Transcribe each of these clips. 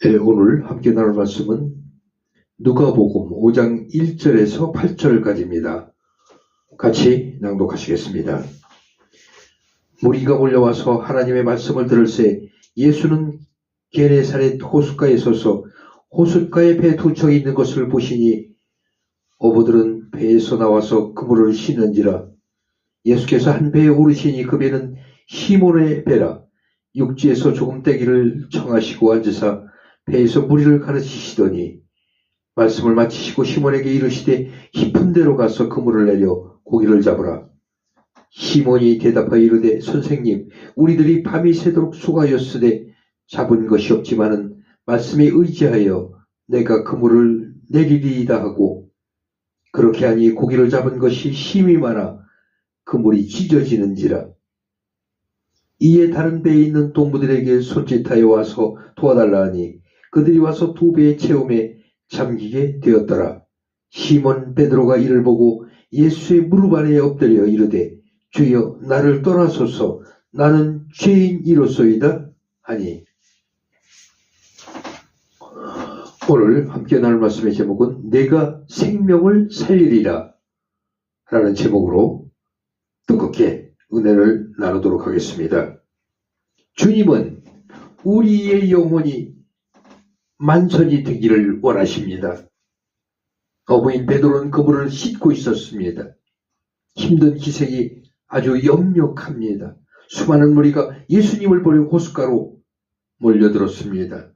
네, 오늘 함께 나눌 말씀은 누가복음 5장 1절에서 8절까지입니다. 같이 낭독하시겠습니다. 무리가 몰려와서 하나님의 말씀을 들을새 예수는 게네사렛 호숫가에 서서 호숫가에 배 두 척이 있는 것을 보시니 어부들은 배에서 나와서 그물을 씻는지라. 예수께서 한 배에 오르시니 그 배는 시몬의 배라. 육지에서 조금 떼기를 청하시고 앉으사 배에서 무리를 가르치시더니 말씀을 마치시고 시몬에게 이르시되 깊은 데로 가서 그물을 내려 고기를 잡으라. 시몬이 대답하여 이르되 선생님, 우리들이 밤이 새도록 수고하였으되 잡은 것이 없지만은 말씀에 의지하여 내가 그물을 내리리이다 하고, 그렇게 하니 고기를 잡은 것이 심히 많아 그물이 찢어지는지라. 이에 다른 배에 있는 동무들에게 손짓하여 와서 도와달라 하니 그들이 와서 두 배의 체험에 잠기게 되었더라. 시몬 베드로가 이를 보고 예수의 무릎 아래에 엎드려 이르되 주여, 나를 떠나소서, 나는 죄인이로소이다 하니. 오늘 함께 나눌 말씀의 제목은 내가 생명을 살리리라 라는 제목으로 뜨겁게 은혜를 나누도록 하겠습니다. 주님은 우리의 영혼이 만선이 되기를 원하십니다. 어부인 베드로는 그물을 씻고 있었습니다. 힘든 기색이 아주 역력합니다. 수많은 무리가 예수님을 보려 호숫가로 몰려들었습니다.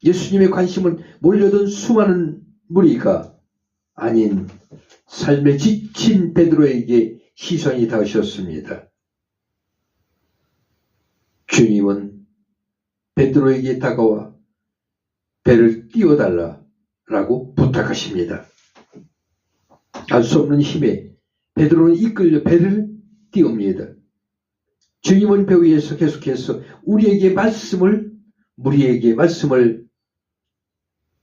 예수님의 관심은 몰려든 수많은 무리가 아닌 삶에 지친 베드로에게 시선이 닿으셨습니다. 주님은 베드로에게 다가와 배를 띄워달라고 부탁하십니다. 알 수 없는 힘에 베드로는 이끌려 배를 띄웁니다. 주님은 배 위에서 계속해서 우리에게 말씀을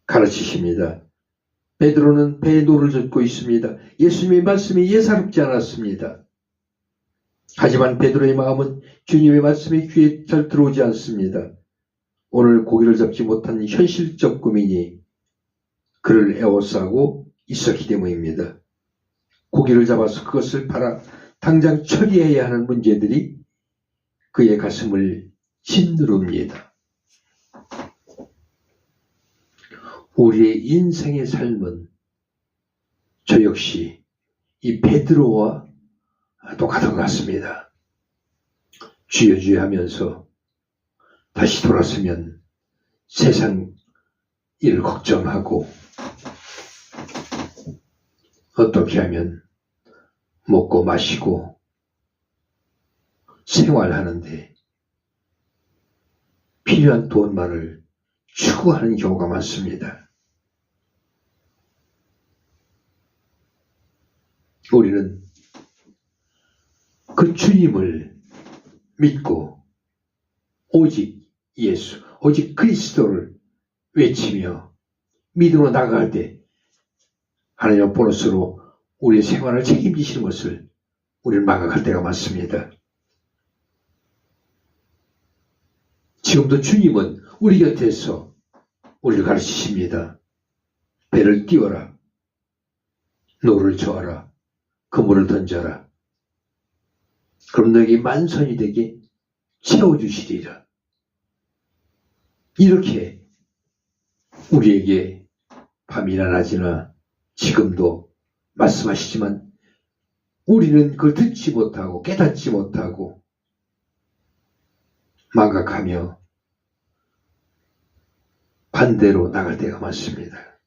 가르치십니다. 베드로는 배에 노를 젓고 있습니다. 예수님의 말씀이 예사롭지 않았습니다. 하지만 베드로의 마음은 주님의 말씀이 귀에 잘 들어오지 않습니다. 오늘 고기를 잡지 못한 현실적 고민이 그를 에워싸고 있었기 때문입니다. 고기를 잡아서 그것을 팔아 당장 처리해야 하는 문제들이 그의 가슴을 짓누릅니다. 우리의 인생의 삶은 저 역시 이 베드로와 똑같은 것 같습니다. 주여 주여 하면서 다시 돌았으면 세상 일을 걱정하고 어떻게 하면 먹고 마시고 생활하는데 필요한 돈만을 추구하는 경우가 많습니다. 우리는 그 주님을 믿고 오직 예수, 오직 그리스도를 외치며 믿음으로 나아갈 때 하나님의 보너스로 우리의 생활을 책임지시는 것을 우리는 망각할 때가 많습니다. 지금도 주님은 우리 곁에서 우리를 가르치십니다. 배를 띄워라, 노를 저어라, 그물을 던져라. 그럼 너에게 만선이 되게 채워주시리라. 이렇게 우리에게 밤이나 낮이나 지금도 말씀하시지만 우리는 그걸 듣지 못하고 깨닫지 못하고 망각하며 반대로 나갈 때가 많습니다.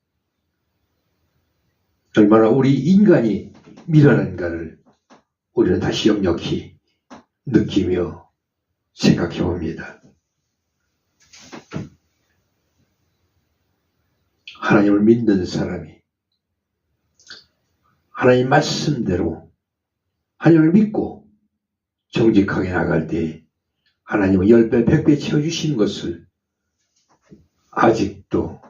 얼마나 우리 인간이 미련한가를 우리는 다시 역력히 느끼며 생각해 봅니다. 하나님을 믿는 사람이 하나님 말씀대로 하나님을 믿고 정직하게 나갈 때 하나님은 10배, 100배 채워주시는 것을 아직도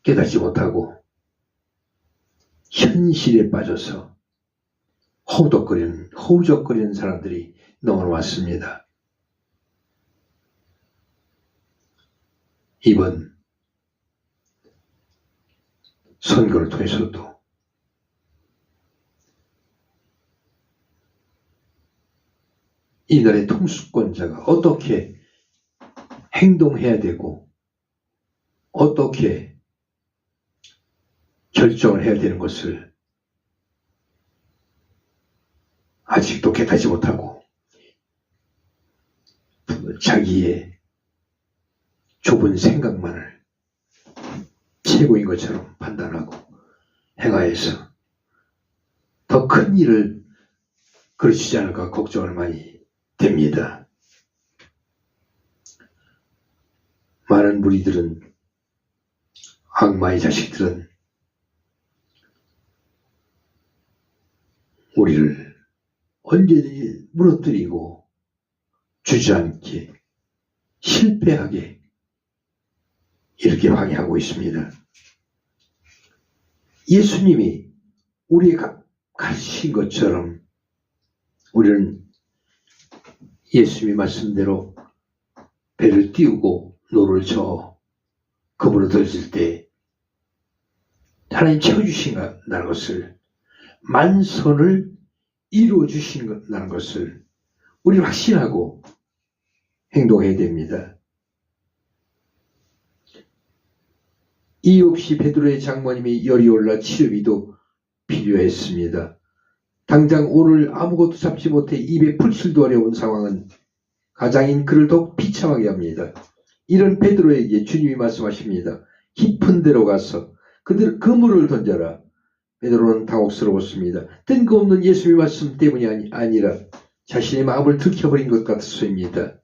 깨닫지 못하고 현실에 빠져서 허우적거리는 사람들이 너무나 많습니다. 이번 선거를 통해서도 이 나라의 통수권자가 어떻게 행동해야 되고 어떻게 결정을 해야 되는 것을 아직도 깨닫지 못하고 자기의 좁은 생각만을 최고인 것처럼 판단하고 행하여서 더 큰 일을 그르치지 않을까 걱정을 많이 됩니다. 많은 무리들은, 악마의 자식들은 우리를 언제든지 무너뜨리고 주저앉게 실패하게 이렇게 방해하고 있습니다. 예수님이 우리에게 가르친 것처럼 우리는 예수님의 말씀대로 배를 띄우고 노를 저어 그물을 던질 때 하나님 채워주신다는 것을, 만선을 이루어주신다는 것을 우리는 확신하고 행동해야 됩니다. 이유 없이 베드로의 장모님이 열이 올라 치료비도 필요했습니다. 당장 오늘 아무것도 잡지 못해 입에 풀칠도 어려운 상황은 가장인 그를 더욱 비참하게 합니다. 이런 베드로에게 주님이 말씀하십니다. 깊은 데로 가서 그들 그물을 던져라. 베드로는 당혹스러웠습니다. 뜬금없는 예수님의 말씀 때문이 아니라 자신의 마음을 들켜버린 것 같았습니다.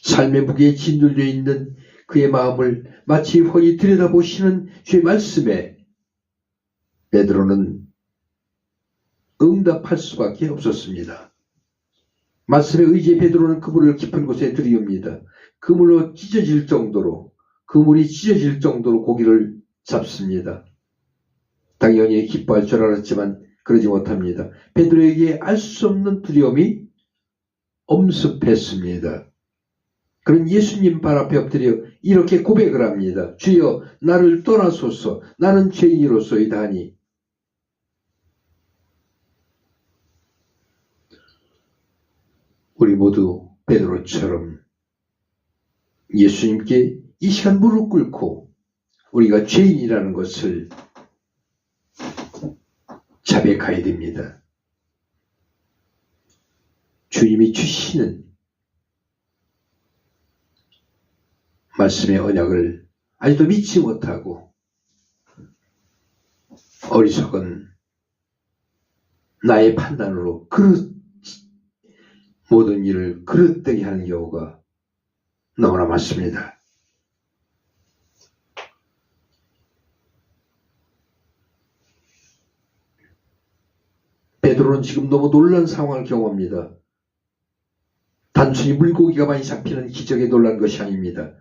삶의 무게에 짓눌려 있는 그의 마음을 마치 훤히 들여다보시는 주의 말씀에 베드로는 응답할 수밖에 없었습니다. 말씀에 의지해 베드로는 그물을 깊은 곳에 들이옵니다. 그물이 찢어질 정도로 고기를 잡습니다. 당연히 기뻐할 줄 알았지만 그러지 못합니다. 베드로에게 알 수 없는 두려움이 엄습했습니다. 그런 예수님 발 앞에 엎드려 이렇게 고백을 합니다. 주여, 나를 떠나소서. 나는 죄인으로소이다 하니 우리 모두 베드로처럼 예수님께 이 시간 무릎 꿇고 우리가 죄인이라는 것을 자백해야 됩니다. 주님이 주시는 말씀의 언약을 아직도 믿지 못하고 어리석은 나의 판단으로 모든 일을 그릇되게 하는 경우가 너무나 많습니다. 베드로는 지금 너무 놀란 상황을 경험합니다. 단순히 물고기가 많이 잡히는 기적에 놀란 것이 아닙니다.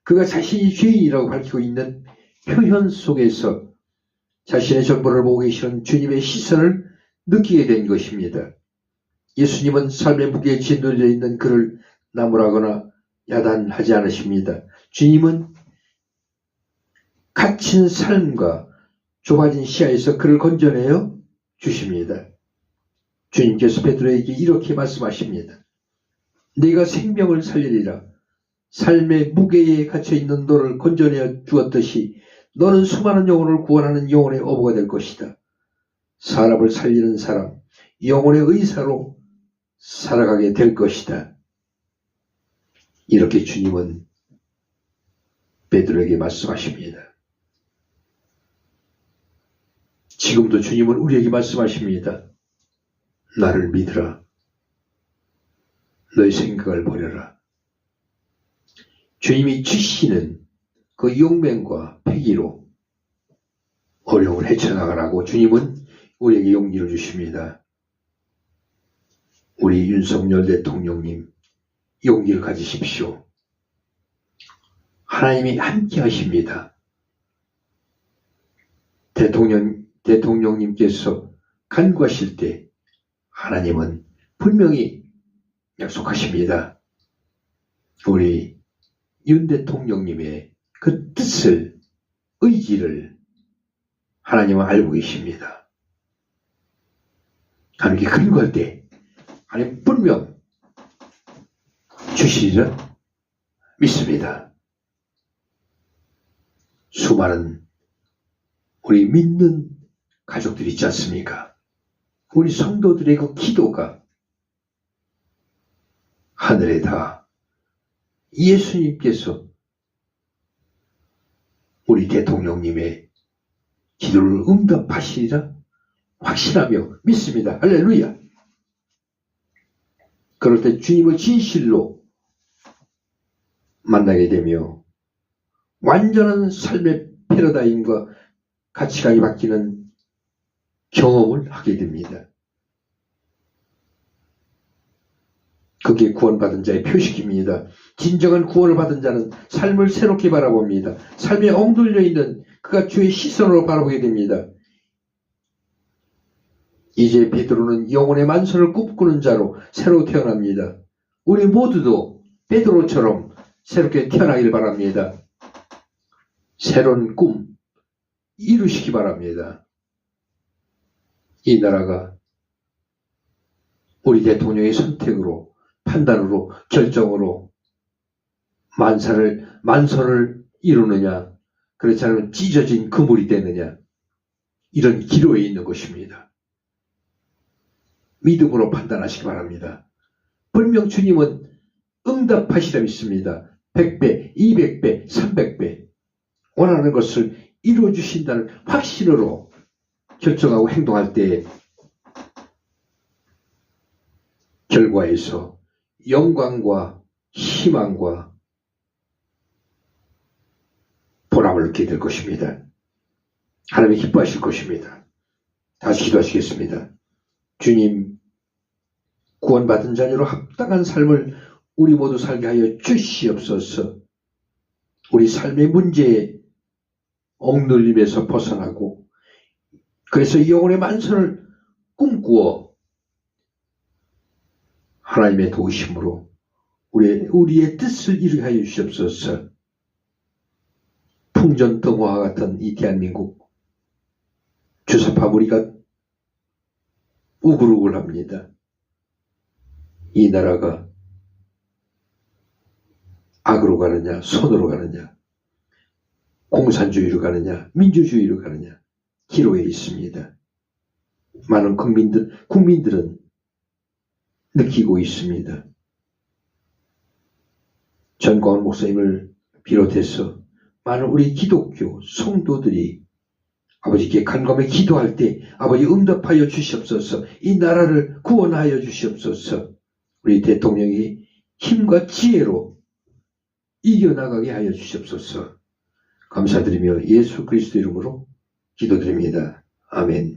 그가 자신이 죄인이라고 밝히고 있는 표현 속에서 자신의 정보를 보고 계시는 주님의 시선을 느끼게 된 것입니다. 예수님은 삶의 무게에 짓눌려 있는 그를 나무라거나 야단하지 않으십니다. 주님은 갇힌 삶과 좁아진 시야에서 그를 건져내어 주십니다. 주님께서 베드로에게 이렇게 말씀하십니다. 네가 생명을 살리리라. 삶의 무게에 갇혀있는 너를 건져내어 주었듯이 너는 수많은 영혼을 구원하는 영혼의 어부가 될 것이다. 사람을 살리는 사람, 영혼의 의사로 살아가게 될 것이다. 이렇게 주님은 베드로에게 말씀하십니다. 지금도 주님은 우리에게 말씀하십니다. 나를 믿으라. 너의 생각을 버려라. 주님이 주시는 그 용맹과 패기로 어려움을 헤쳐나가라고 주님은 우리에게 용기를 주십니다. 우리 윤석열 대통령님, 용기를 가지십시오. 하나님이 함께 하십니다. 대통령님께서 간구하실 때 하나님은 분명히 약속하십니다. 우리 윤 대통령님의 그 뜻을, 의지를 하나님은 알고 계십니다. 하나님께 근거할 때 하나님 분명 주시리라 믿습니다. 수많은 우리 믿는 가족들이 있지 않습니까? 우리 성도들의 그 기도가 하늘에 다 예수님께서 우리 대통령님의 기도를 응답하시리라 확신하며 믿습니다. 할렐루야. 그럴 때 주님을 진실로 만나게 되며 완전한 삶의 패러다임과 가치관이 바뀌는 경험을 하게 됩니다. 그게 구원받은 자의 표식입니다. 진정한 구원을 받은 자는 삶을 새롭게 바라봅니다. 삶에 엉들려 있는 그가 주의 시선으로 바라보게 됩니다. 이제 베드로는 영혼의 만선을 꿈꾸는 자로 새로 태어납니다. 우리 모두도 베드로처럼 새롭게 태어나길 바랍니다. 새로운 꿈 이루시기 바랍니다. 이 나라가 우리 대통령의 선택으로, 판단으로, 결정으로 만선을 이루느냐, 그렇지 않으면 찢어진 그물이 되느냐, 이런 기로에 있는 것입니다. 믿음으로 판단하시기 바랍니다. 분명 주님은 응답하시라 믿습니다. 100배, 200배, 300배 원하는 것을 이루어주신다는 확신으로 결정하고 행동할 때 결과에서 영광과 희망과 보람을 얻게 될 것입니다. 하나님이 기뻐하실 것입니다. 다시 기도하시겠습니다. 주님, 구원받은 자녀로 합당한 삶을 우리 모두 살게 하여 주시옵소서. 우리 삶의 문제에 억눌림에서 벗어나고 그래서 영혼의 만선을 꿈꾸어 하나님의 도우심으로 우리의 뜻을 이루게 하여 주시옵소서. 풍전등화와 같은 이 대한민국 주사파 우리가 우글우글합니다. 이 나라가 악으로 가느냐, 선으로 가느냐, 공산주의로 가느냐, 민주주의로 가느냐 기로에 있습니다. 많은 국민들은 느끼고 있습니다. 전광훈 목사님을 비롯해서 많은 우리 기독교 성도들이 아버지께 간검에 기도할 때 아버지 응답하여 주시옵소서. 이 나라를 구원하여 주시옵소서. 우리 대통령이 힘과 지혜로 이겨나가게 하여 주시옵소서. 감사드리며 예수 그리스도 이름으로 기도드립니다. 아멘.